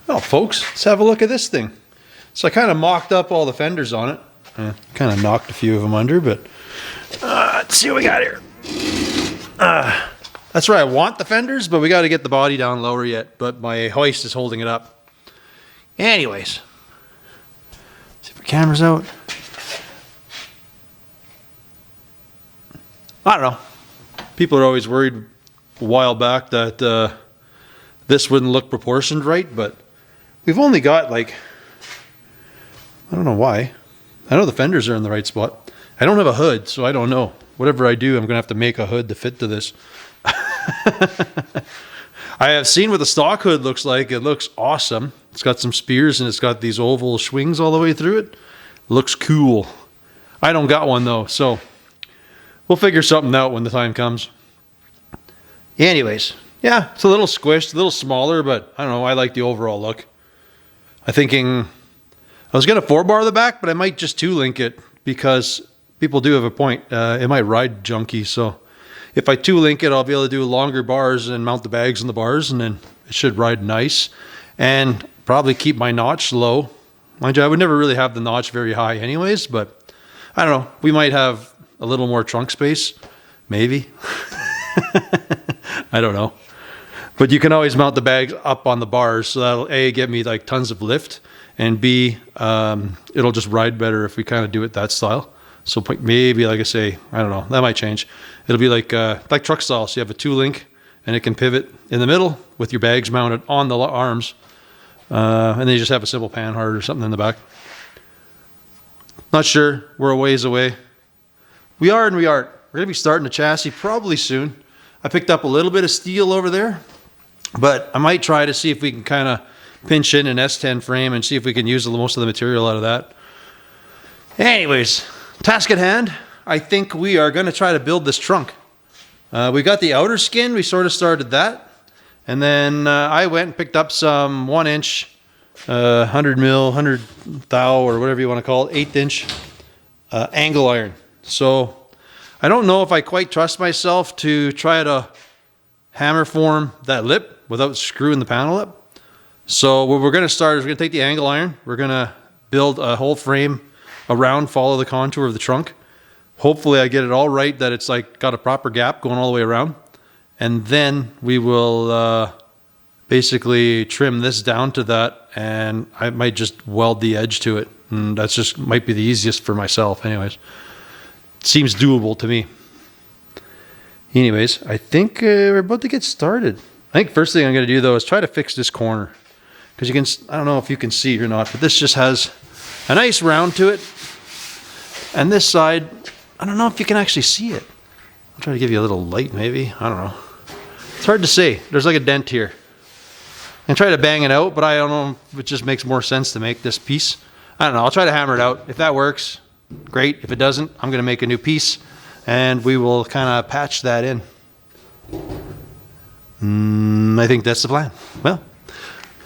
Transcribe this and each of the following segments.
Well, folks, let's have a look at this thing. So I kind of mocked up all the fenders on it. Kind of knocked a few of them under, but let's see what we got here. That's where I want the fenders, but we got to get the body down lower yet. But my hoist is holding it up. Anyways, see if the camera's out. I don't know. People are always worried a while back that this wouldn't look proportioned right, but we've only got like, I don't know why. I know the fenders are in the right spot. I don't have a hood, so I don't know. Whatever I do, I'm going to have to make a hood to fit to this. I have seen what the stock hood looks like. It looks awesome. It's got some spears and it's got these oval swings all the way through it. Looks cool. I don't got one though, so we'll figure something out when the time comes. Anyways, yeah, it's a little squished, a little smaller, but I don't know. I like the overall look. I'm thinking I was going to 4-bar the back, but I might just 2-link it because people do have a point. It might ride junky, so if I 2-link it, I'll be able to do longer bars and mount the bags on the bars, and then it should ride nice. And probably keep my notch low. Mind you, I would never really have the notch very high anyways, but I don't know. We might have a little more trunk space. Maybe. I don't know. But you can always mount the bags up on the bars, so that'll A, get me like tons of lift, and B, it'll just ride better if we kind of do it that style. So maybe, like I say, I don't know, that might change. It'll be like truck style. So you have a 2-link and it can pivot in the middle with your bags mounted on the arms. And then you just have a simple panhard or something in the back. Not sure. We're a ways away. We are and we aren't. We're going to be starting the chassis probably soon. I picked up a little bit of steel over there, but I might try to see if we can kind of pinch in an S10 frame and see if we can use most of the material out of that. Anyways, task at hand. I think we are going to try to build this trunk. We got the outer skin. We sort of started that. And then I went and picked up some 1-inch, 100 mil, 100 thou, or whatever you want to call it, 1/8-inch angle iron. So I don't know if I quite trust myself to try to hammer form that lip without screwing the panel up. So what we're going to start is we're going to take the angle iron. We're going to build a whole frame around, follow the contour of the trunk. Hopefully I get it all right, that it's like got a proper gap going all the way around. And then we will basically trim this down to that, and I might just weld the edge to it. And that's just might be the easiest for myself anyways. It seems doable to me. Anyways, I think we're about to get started. I think first thing I'm going to do though is try to fix this corner. Because you can, I don't know if you can see or not, but this just has a nice round to it. And this side, I don't know if you can actually see it. I'll try to give you a little light maybe. I don't know. It's hard to see. There's like a dent here. I try to bang it out, but I don't know if it just makes more sense to make this piece. I don't know. I'll try to hammer it out. If that works, great. If it doesn't, I'm going to make a new piece and we will kind of patch that in. I think that's the plan. Well,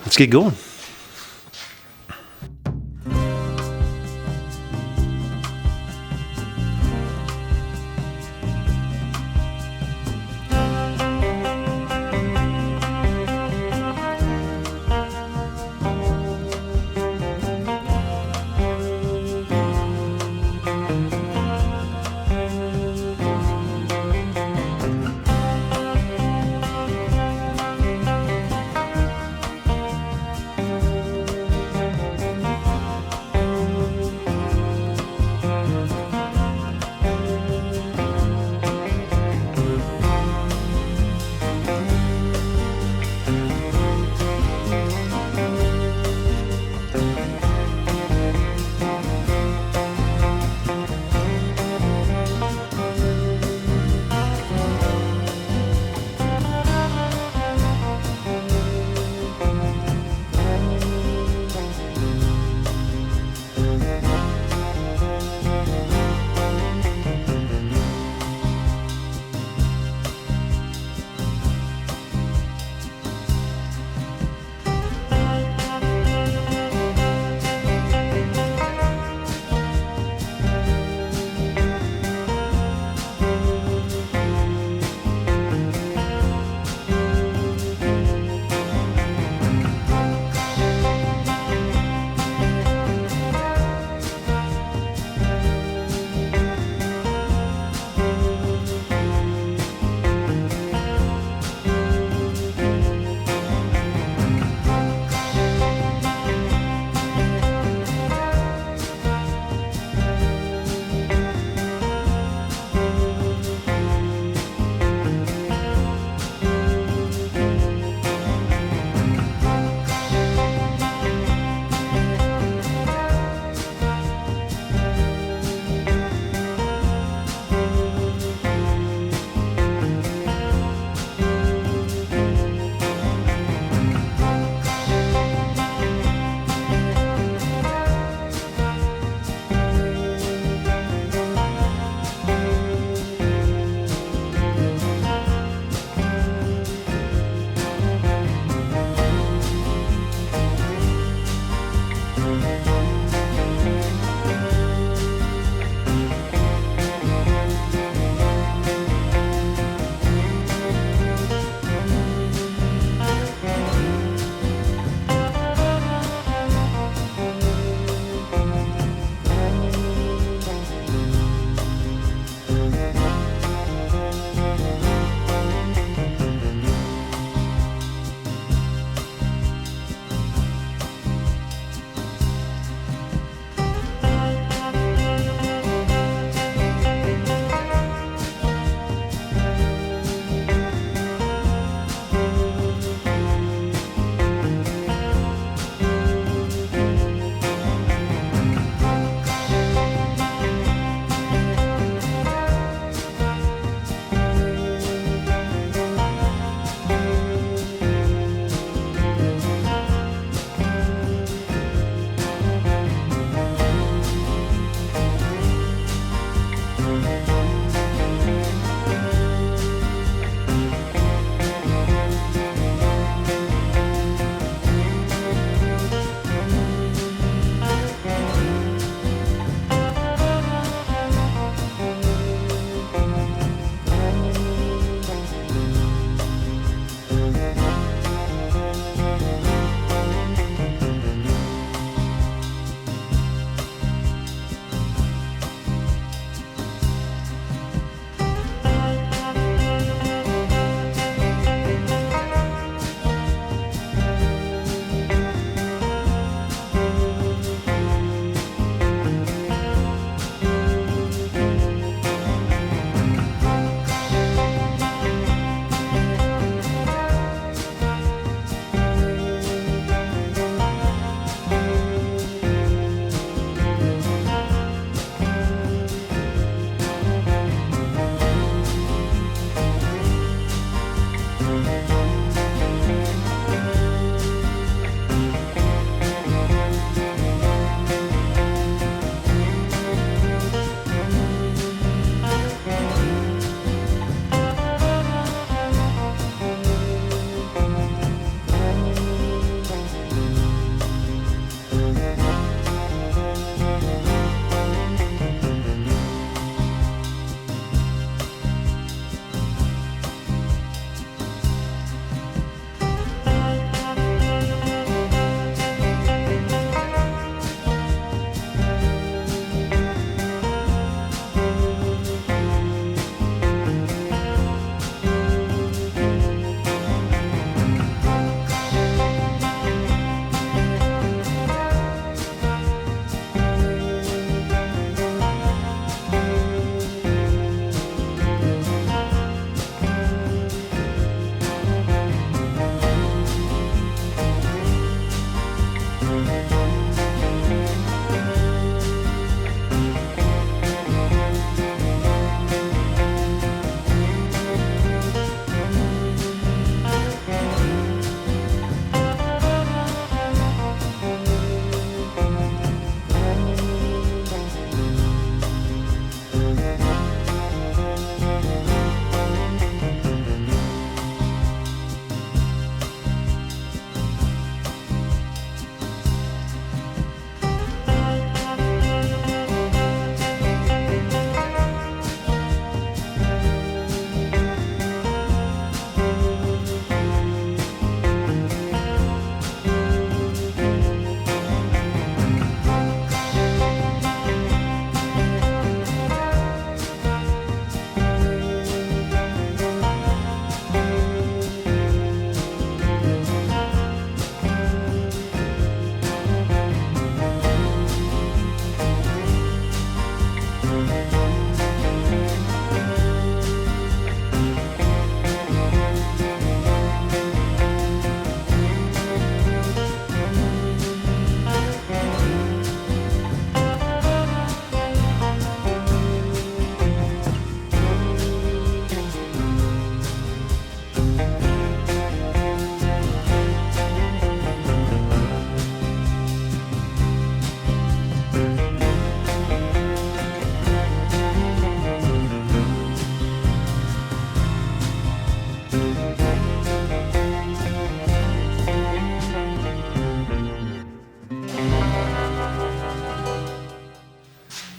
let's get going.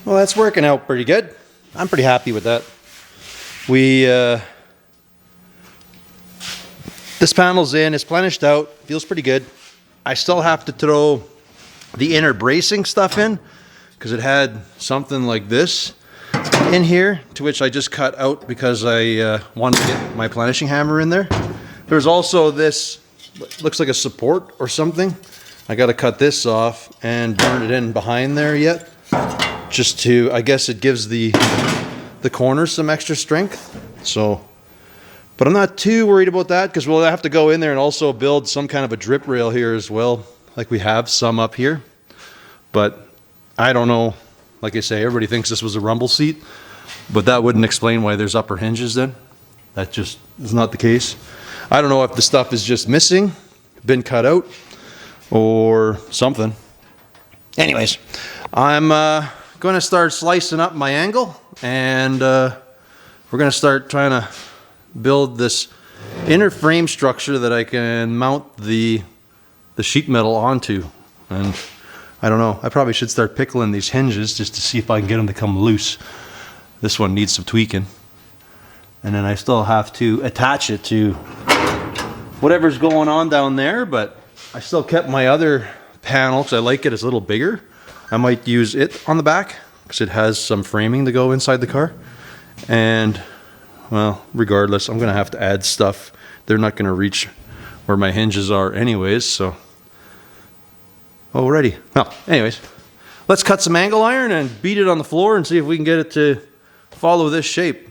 Well, that's working out pretty good. I'm pretty happy with that. This panel's in, it's plenished out, feels pretty good. I still have to throw the inner bracing stuff in because it had something like this in here, to which I just cut out because I wanted to get my plenishing hammer in there. There's also this, looks like a support or something. I got to cut this off and burn it in behind there yet, just to, I guess it gives the corners some extra strength. So, but I'm not too worried about that because we'll have to go in there and also build some kind of a drip rail here as well, like we have some up here. But I don't know, like I say, everybody thinks this was a rumble seat, but that wouldn't explain why there's upper hinges then. That just is not the case. I don't know if the stuff is just missing, been cut out, or something. Anyways, I'm going to start slicing up my angle, and we're going to start trying to build this inner frame structure that I can mount the sheet metal onto. And I don't know, I probably should start pickling these hinges just to see if I can get them to come loose. This one needs some tweaking. And then I still have to attach it to whatever's going on down there, but I still kept my other panel because I like it. It's a little bigger. I might use it on the back because it has some framing to go inside the car. And, well, regardless, I'm going to have to add stuff. They're not going to reach where my hinges are anyways, so. Alrighty. Well, anyways, let's cut some angle iron and beat it on the floor and see if we can get it to follow this shape.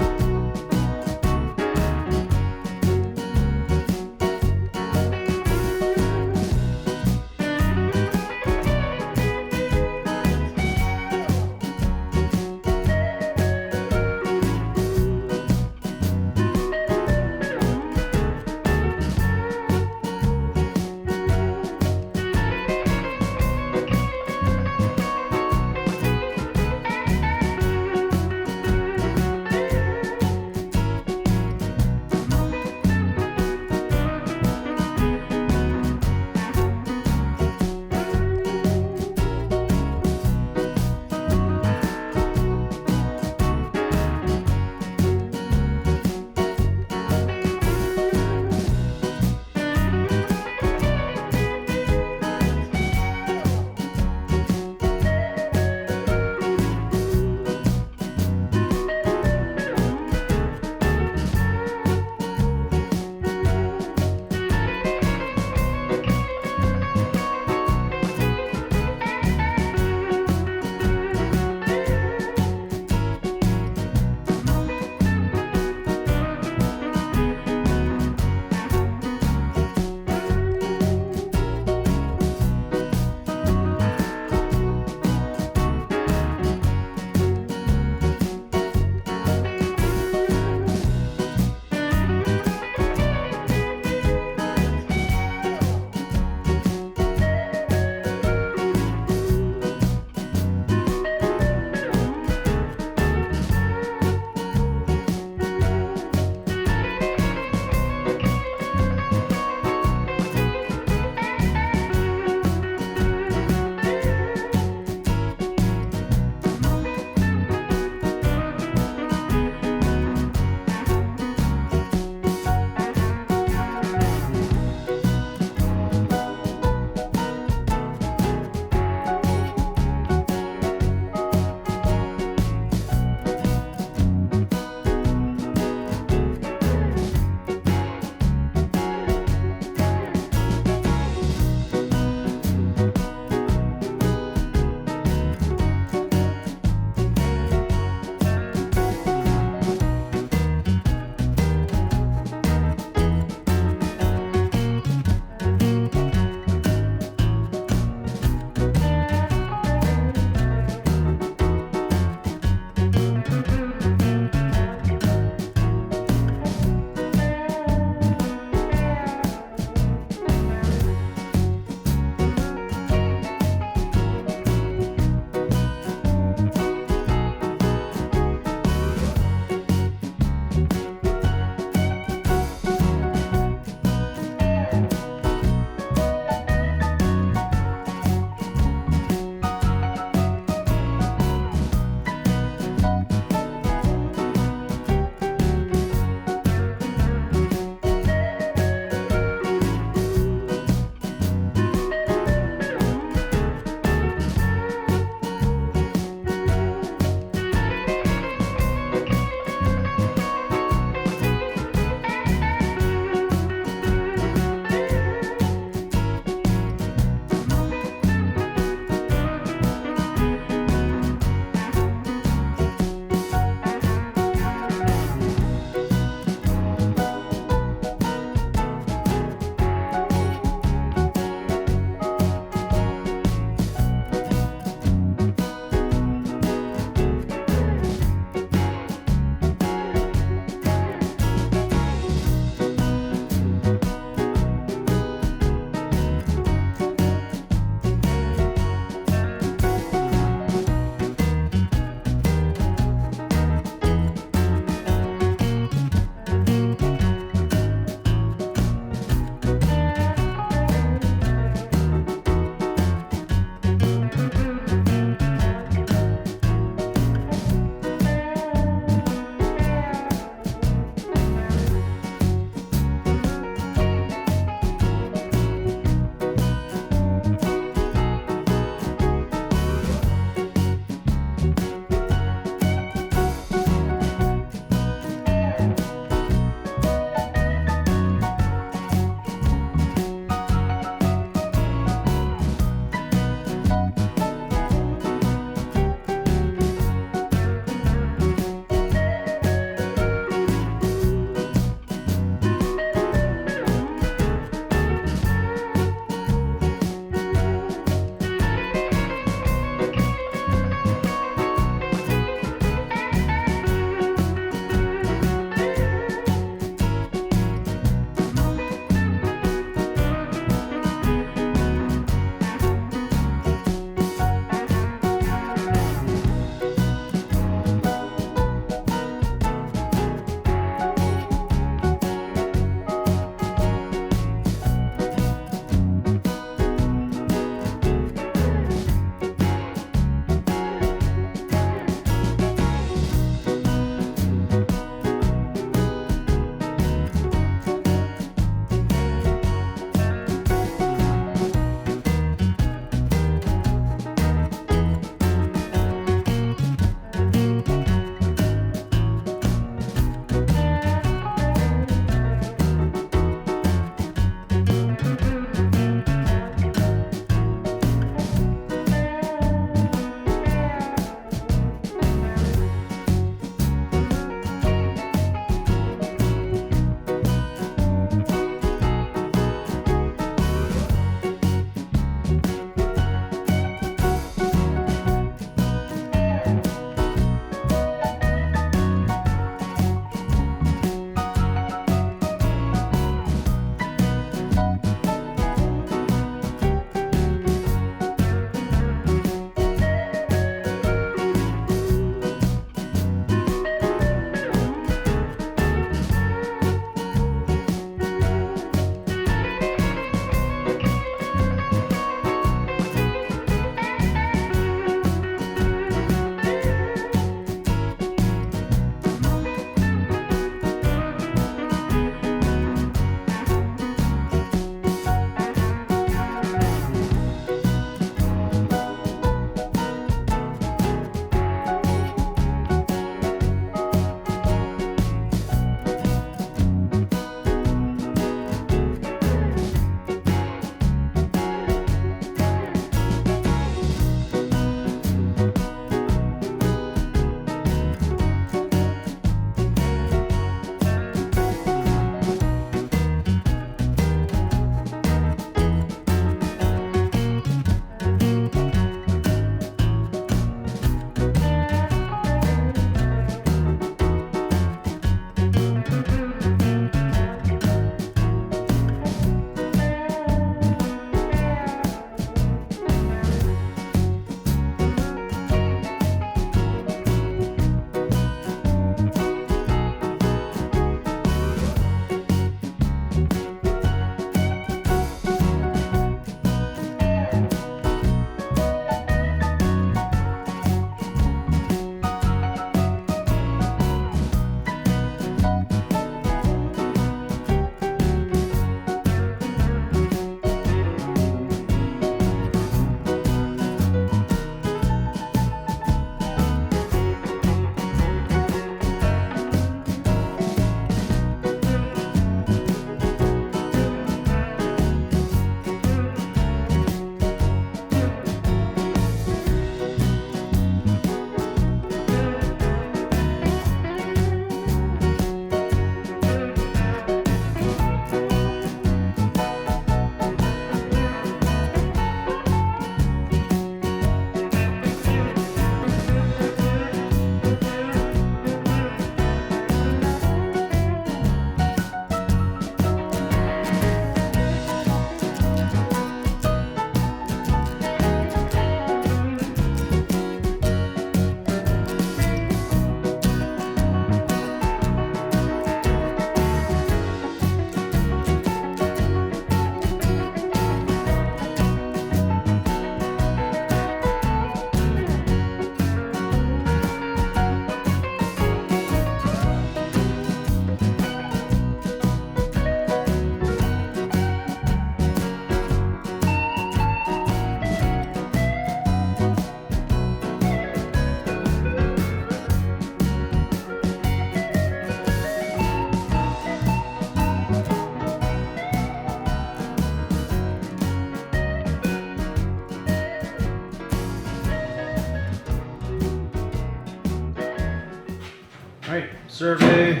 Survey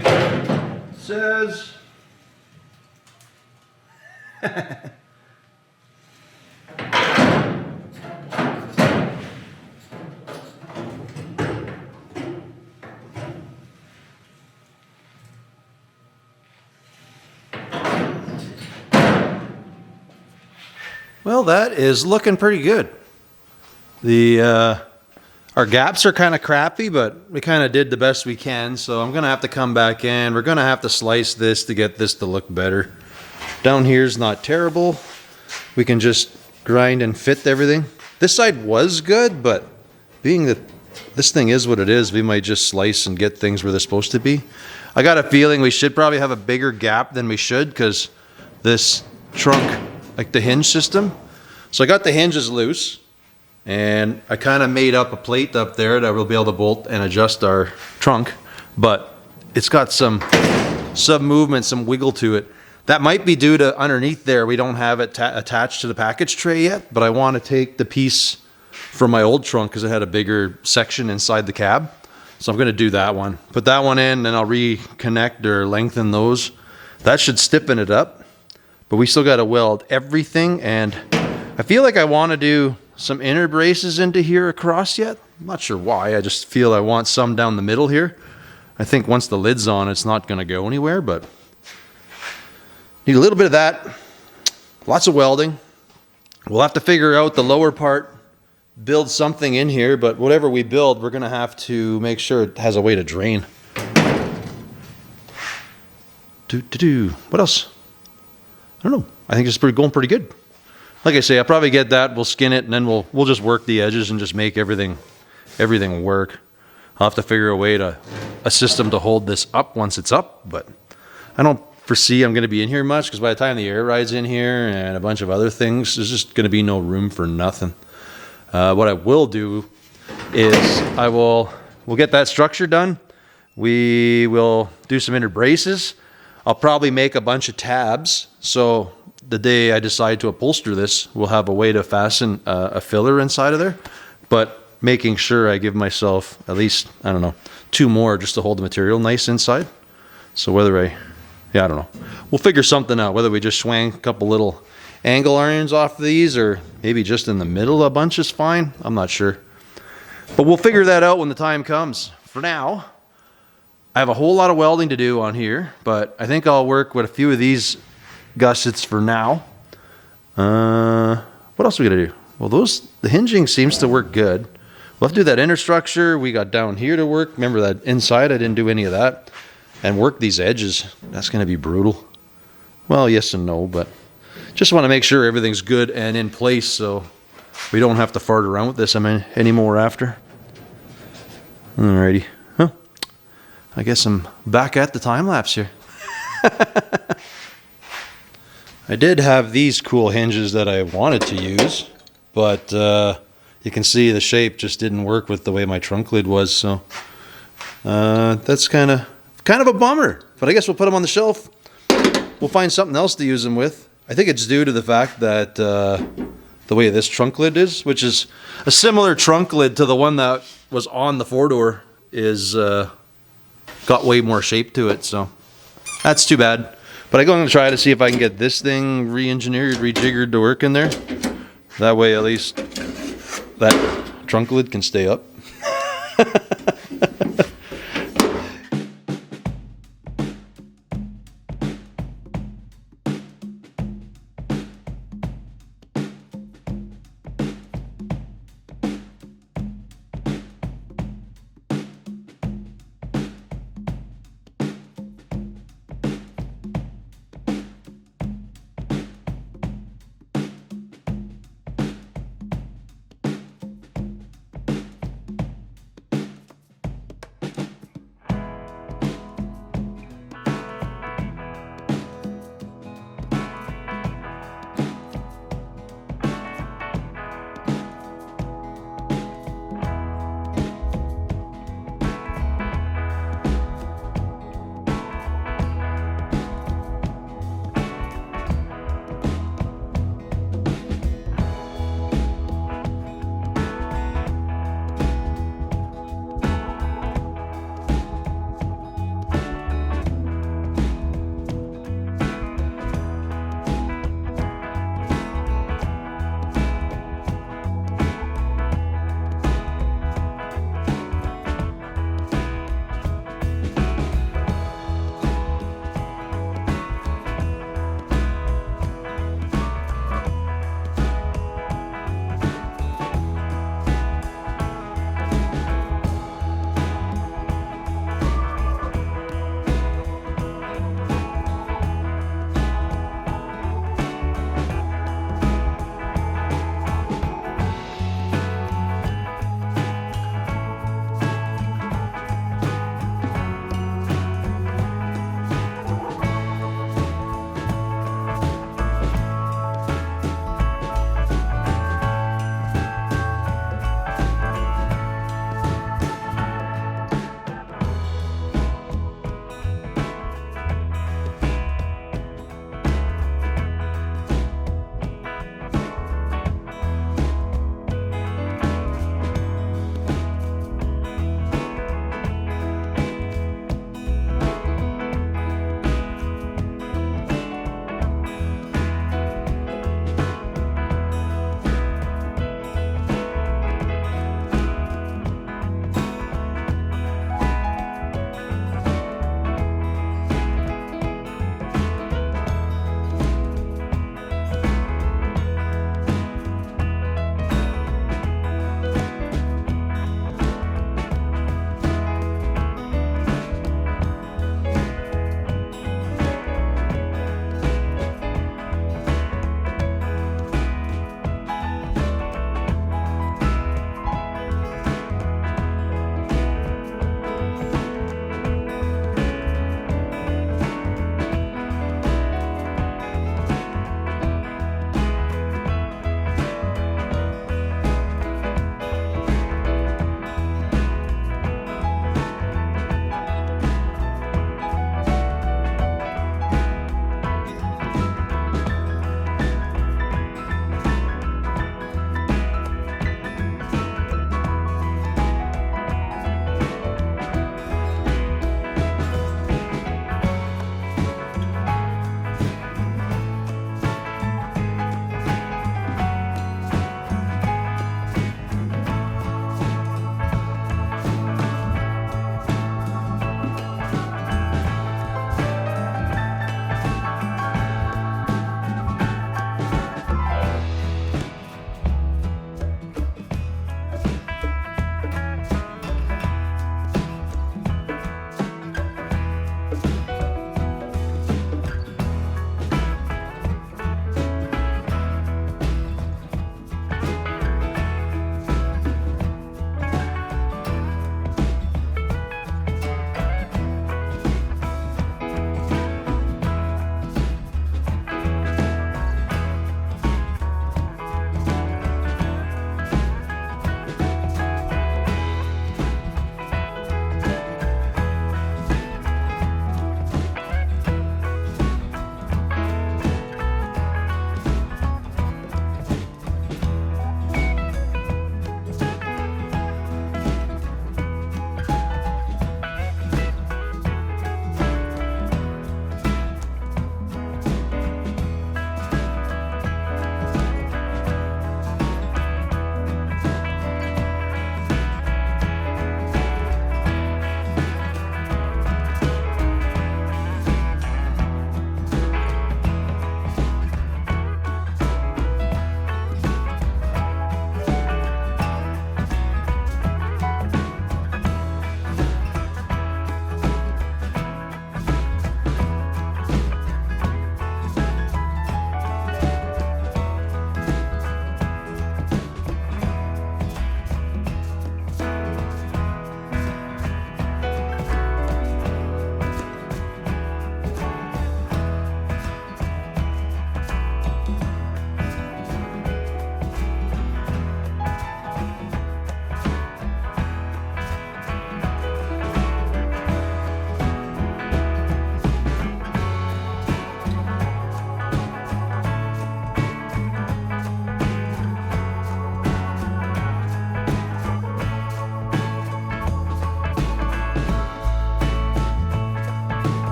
says well, that is looking pretty good. The our gaps are kind of crappy, but we kind of did the best we can. So I'm gonna have to come back in. We're gonna have to slice this to get this to look better. Down here's not terrible. We can just grind and fit everything. This side was good, but being that this thing is what it is, we might just slice and get things where they're supposed to be. I got a feeling we should probably have a bigger gap than we should, because this trunk, like the hinge system. So I got the hinges loose, and I kind of made up a plate up there that we'll be able to bolt and adjust our trunk, but it's got some movement, some wiggle to it. That might be due to underneath there, we don't have it attached to the package tray yet, but I want to take the piece from my old trunk because it had a bigger section inside the cab. So I'm going to do that one. Put that one in, and I'll reconnect or lengthen those. That should stiffen it up, but we still got to weld everything, and I feel like I want to do some inner braces into here across yet. I'm not sure why. I just feel I want some down the middle here. I think once the lid's on, it's not going to go anywhere, but need a little bit of that. Lots of welding. We'll have to figure out the lower part, build something in here, but whatever we build, we're going to have to make sure it has a way to drain. What else? I don't know. I think it's going pretty good. Like I say, I'll probably get that, we'll skin it, and then we'll just work the edges and just make everything work. I'll have to figure a system to hold this up once it's up, but I don't foresee I'm going to be in here much, because by the time the air ride's in here and a bunch of other things, there's just going to be no room for nothing. What I will do is we'll get that structure done. We will do some inner braces. I'll probably make a bunch of tabs, so the day I decide to upholster this, we'll have a way to fasten a filler inside of there, but making sure I give myself at least, I don't know, 2 more just to hold the material nice inside. So whether I don't know. We'll figure something out, whether we just swing a couple little angle irons off these, or maybe just in the middle a bunch is fine. I'm not sure. But we'll figure that out when the time comes. For now, I have a whole lot of welding to do on here, but I think I'll work with a few of these gussets for now. What else are we gonna do? Well, the hinging seems to work good. We'll have to do that inner structure. We got down here to work. Remember that inside, I didn't do any of that. And work these edges. That's gonna be brutal. Well, yes and no, but just want to make sure everything's good and in place, so we don't have to fart around with this anymore after. Alrighty. Huh. I guess I'm back at the time lapse here. I did have these cool hinges that I wanted to use, but you can see the shape just didn't work with the way my trunk lid was, so that's kind of a bummer. But I guess we'll put them on the shelf. We'll find something else to use them with. I think it's due to the fact that the way this trunk lid is, which is a similar trunk lid to the one that was on the 4-door, is got way more shape to it, so that's too bad. But I'm going to try to see if I can get this thing re-engineered, rejiggered to work in there. That way at least that trunk lid can stay up.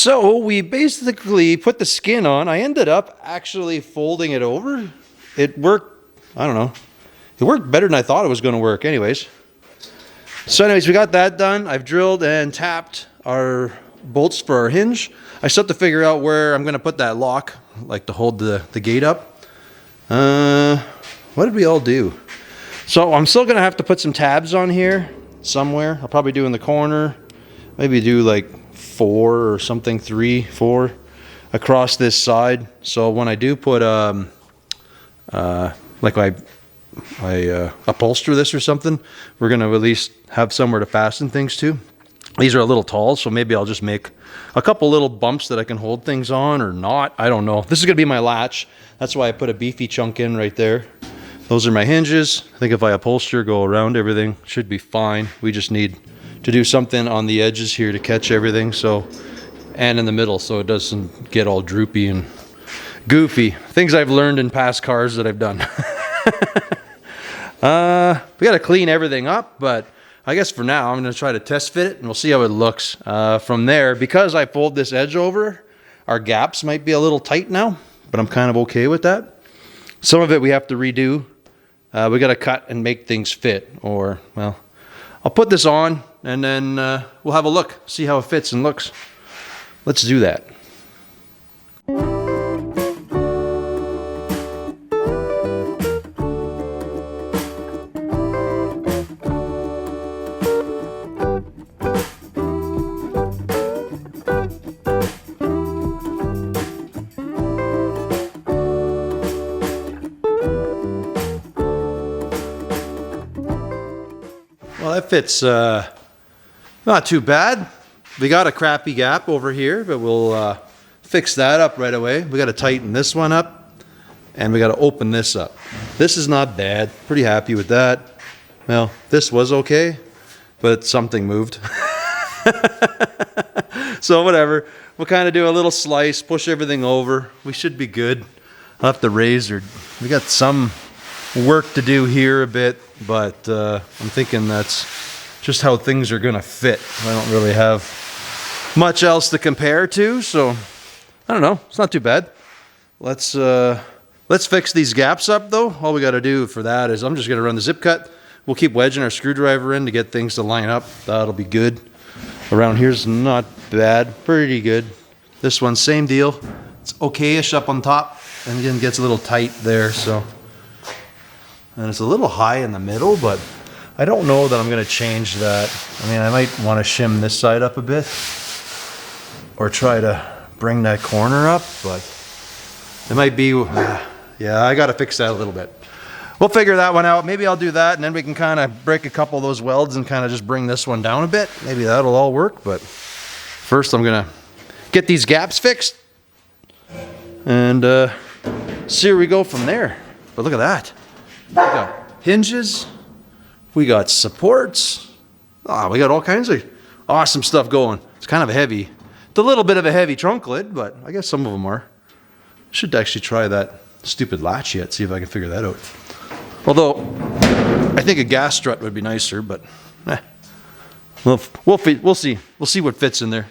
So we basically put the skin on. I ended up actually folding it over. It worked, I don't know. It worked better than I thought it was going to work anyways. So anyways, we got that done. I've drilled and tapped our bolts for our hinge. I still have to figure out where I'm going to put that lock, like to hold the gate up. What did we all do? So I'm still going to have to put some tabs on here somewhere. I'll probably do in the corner. Maybe do like 4 or something, 3, 4 across this side. So when I do put like I upholster this or something, we're going to at least have somewhere to fasten things to. These are a little tall, so maybe I'll just make a couple little bumps that I can hold things on or not. I don't know. This is going to be my latch. That's why I put a beefy chunk in right there. Those are my hinges. I think if I upholster, go around everything, should be fine. We just need to do something on the edges here to catch everything, so, and in the middle, so it doesn't get all droopy and goofy. Things I've learned in past cars that I've done. We got to clean everything up, but I guess for now I'm going to try to test fit it and we'll see how it looks. From there, because I fold this edge over, our gaps might be a little tight now, but I'm kind of okay with that. Some of it we have to redo. We got to cut and make things fit, or, well, I'll put this on and then we'll have a look, see how it fits and looks. Let's do that. Well, that fits not too bad. We got a crappy gap over here, but we'll fix that up right away. We got to tighten this one up, and we got to open this up. This is not bad. Pretty happy with that. Well, this was okay, but something moved. So whatever. We'll kind of do a little slice, push everything over. We should be good. I'll have to raise or we got some work to do here a bit, but I'm thinking that's just how things are gonna fit. I don't really have much else to compare to, so I don't know. It's not too bad. Let's fix these gaps up though. All we got to do for that is I'm just gonna run the zip cut. We'll keep wedging our screwdriver in to get things to line up. That'll be good. Around here's not bad, pretty good. This one, same deal. It's okay-ish up on top, and again gets a little tight there. So. And it's a little high in the middle, but I don't know that I'm going to change that. I mean, I might want to shim this side up a bit or try to bring that corner up, but it might be, yeah, I got to fix that a little bit. We'll figure that one out. Maybe I'll do that, and then we can kind of break a couple of those welds and kind of just bring this one down a bit. Maybe that'll all work, but first I'm going to get these gaps fixed and see where we go from there. But look at that. We got hinges, we got supports, we got all kinds of awesome stuff going. It's kind of heavy. It's a little bit of a heavy trunk lid, but I guess some of them are. Should actually try that stupid latch yet, see if I can figure that out. Although, I think a gas strut would be nicer, but we'll see. We'll see what fits in there.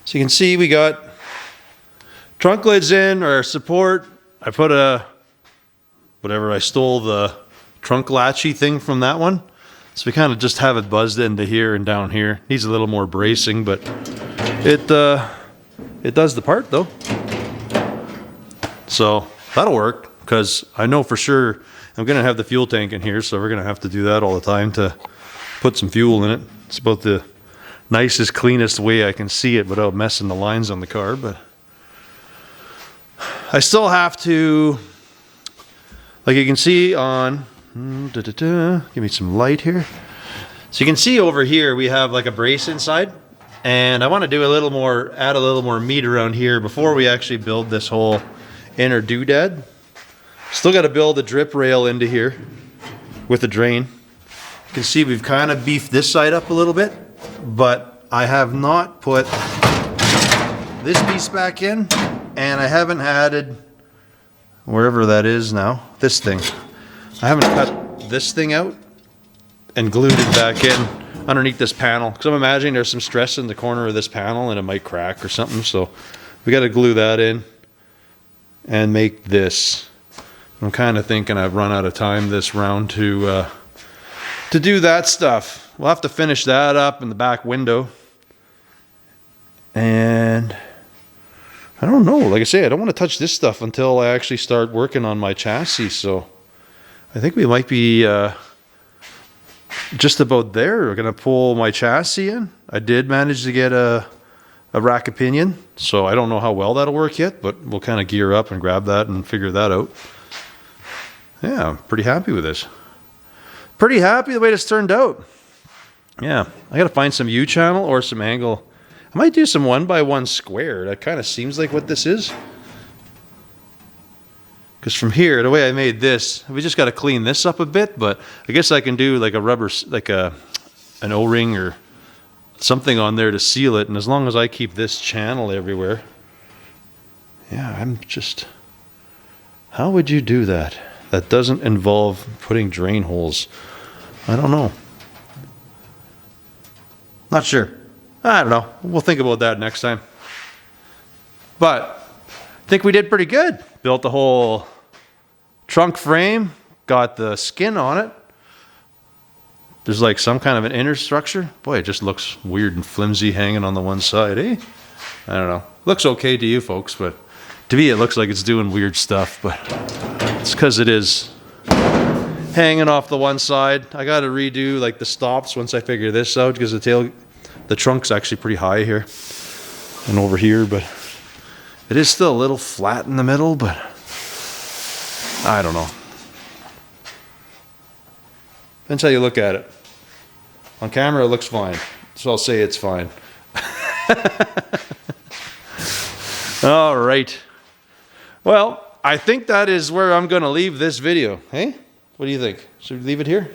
So you can see we got trunk lids in, or support. I put I stole the trunk latchy thing from that one. So we kind of just have it buzzed into here and down here. Needs a little more bracing, but it does the part though. So that'll work, because I know for sure I'm gonna have the fuel tank in here, so we're gonna have to do that all the time to put some fuel in it. It's about the nicest, cleanest way I can see it without messing the lines on the car, but I still have to, like you can see on, give me some light here. So you can see over here we have like a brace inside, and I want to do add a little more meat around here before we actually build this whole inner doodad. Still got to build a drip rail into here with a drain. You can see we've kind of beefed this side up a little bit, but I have not put this piece back in, and I haven't added, wherever that is now, this thing. I haven't cut this thing out and glued it back in underneath this panel, because I'm imagining there's some stress in the corner of this panel and it might crack or something, so we got to glue that in and make this. I'm kind of thinking I've run out of time this round to do that stuff. We'll have to finish that up in the back window. And I don't know, like I say, I don't want to touch this stuff until I actually start working on my chassis, so I think we might be just about there. We're going to pull my chassis in. I did manage to get a rack of pinion, so I don't know how well that'll work yet, but we'll kind of gear up and grab that and figure that out. Yeah, I'm pretty happy with this. Pretty happy the way this turned out. Yeah, I got to find some U-channel or some angle. I might do some 1x1 square. That kind of seems like what this is. Because from here, the way I made this, we just got to clean this up a bit, but I guess I can do like a rubber, like an O-ring or something on there to seal it, and as long as I keep this channel everywhere. Yeah, I'm just, how would you do that? That doesn't involve putting drain holes. I don't know. Not sure. I don't know. We'll think about that next time. But I think we did pretty good. Built the whole trunk frame, got the skin on it. There's like some kind of an inner structure. Boy, it just looks weird and flimsy hanging on the one side, eh? I don't know. Looks okay to you folks, but to me it looks like it's doing weird stuff, but it's because it is hanging off the one side. I got to redo like the stops once I figure this out, because the trunk's actually pretty high here and over here, but it is still a little flat in the middle, but I don't know. Depends how you look at it. On camera, it looks fine. So I'll say it's fine. All right. Well, I think that is where I'm going to leave this video. Hey? What do you think? Should we leave it here? Do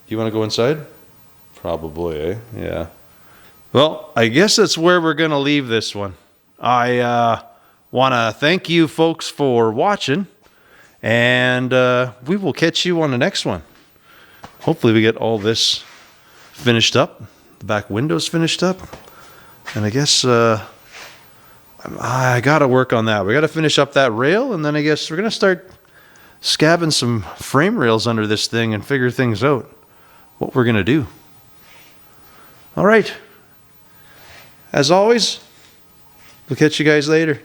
you want to go inside? Probably, eh? Yeah. Well, I guess that's where we're going to leave this one. I want to thank you folks for watching, and we will catch you on the next one. Hopefully we get all this finished up, the back windows finished up, and I guess I got to work on that. We got to finish up that rail, and then I guess we're going to start scabbing some frame rails under this thing and figure things out, what we're going to do. All right. As always, we'll catch you guys later.